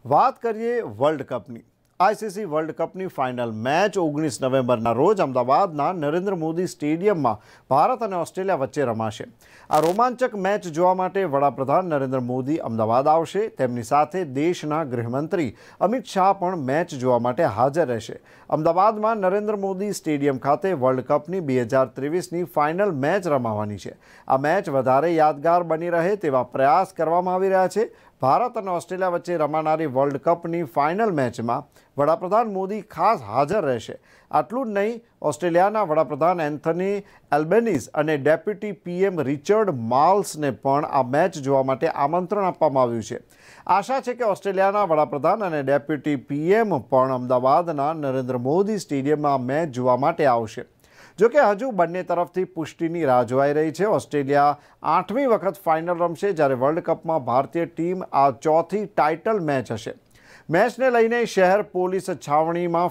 વાત કરીએ વર્લ્ડ કપની। આઈસીસી વર્લ્ડ કપની ફાઇનલ મેચ 19 નવેમ્બરના રોજ અમદાવાદના નરેન્દ્ર મોદી સ્ટેડિયમમાં ભારત અને ઓસ્ટ્રેલિયા વચ્ચે રમાશે। આ રોમાંચક મેચ જોવા માટે વડાપ્રધાન નરેન્દ્ર મોદી અમદાવાદ આવશે। તેમની સાથે દેશના ગૃહમંત્રી અમિત શાહ પણ મેચ જોવા માટે હાજર રહેશે। અમદાવાદમાં નરેન્દ્ર મોદી સ્ટેડિયમ ખાતે વર્લ્ડ કપની 2023ની ફાઇનલ મેચ રમાવાની છે। આ મેચ વધારે યાદગાર બની રહે તેવા પ્રયાસ કરવામાં આવી રહ્યા છે। ભારત અને ઓસ્ટ્રેલિયા વચ્ચે રમાનારી વર્લ્ડ કપની ફાઇનલ મેચમાં વડાપ્રધાન મોદી ખાસ હાજર રહેશે। આટલું જ નહીં, ઓસ્ટ્રેલિયાના વડાપ્રધાન એન્થની એલ્બેનીઝ અને ડેપ્યુટી પીએમ રિચર્ડ માર્લ્સને પણ આ મેચ જોવા માટે આમંત્રણ આપવામાં આવ્યું છે। આશા છે કે ઓસ્ટ્રેલિયાના વડાપ્રધાન અને ડેપ્યુટી પીએમ પણ અમદાવાદના નરેન્દ્ર મોદી સ્ટેડિયમમાં મેચ જોવા માટે આવશે। જોકે હજુ બંને તરફથી પુષ્ટિની રાહ જોવાઈ રહી છે। ઓસ્ટ્રેલિયા 8મી વખત ફાઇનલ રમશે, જ્યારે વર્લ્ડ કપમાં ભારતીય ટીમ આ 4થી ટાઇટલ મેચ હશે। મેચને લઈને શહેર પોલીસ છાવણીમાં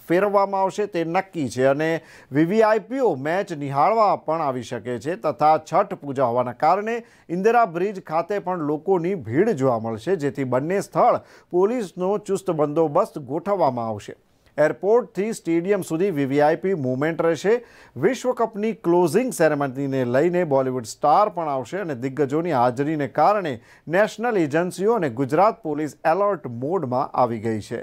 ફેરવવામાં આવશે તે નક્કી છે અને વીવીઆઈપીઓ મેચ નિહાળવા પણ આવી શકે છે તથા છઠ પૂજા હોવાના કારણે ઇન્દિરા બ્રિજ ખાતે પણ લોકોની ભીડ જોવા મળશે, જેથી બંને સ્થળ પોલીસનો ચુસ્ત બંદોબસ્ત ગોઠવવામાં આવશે। એરપોર્ટથી સ્ટેડિયમ સુધી વીવીઆઈપી મૂવમેન્ટ રહેશે। વિશ્વ કપની ક્લોઝિંગ સેરેમનીને લઈને બોલિવૂડ સ્ટાર પણ આવશે અને દિગ્ગજોની હાજરીને કારણે નેશનલ એજન્સીઓ અને ગુજરાત પોલીસ એલર્ટ મોડમાં આવી ગઈ છે।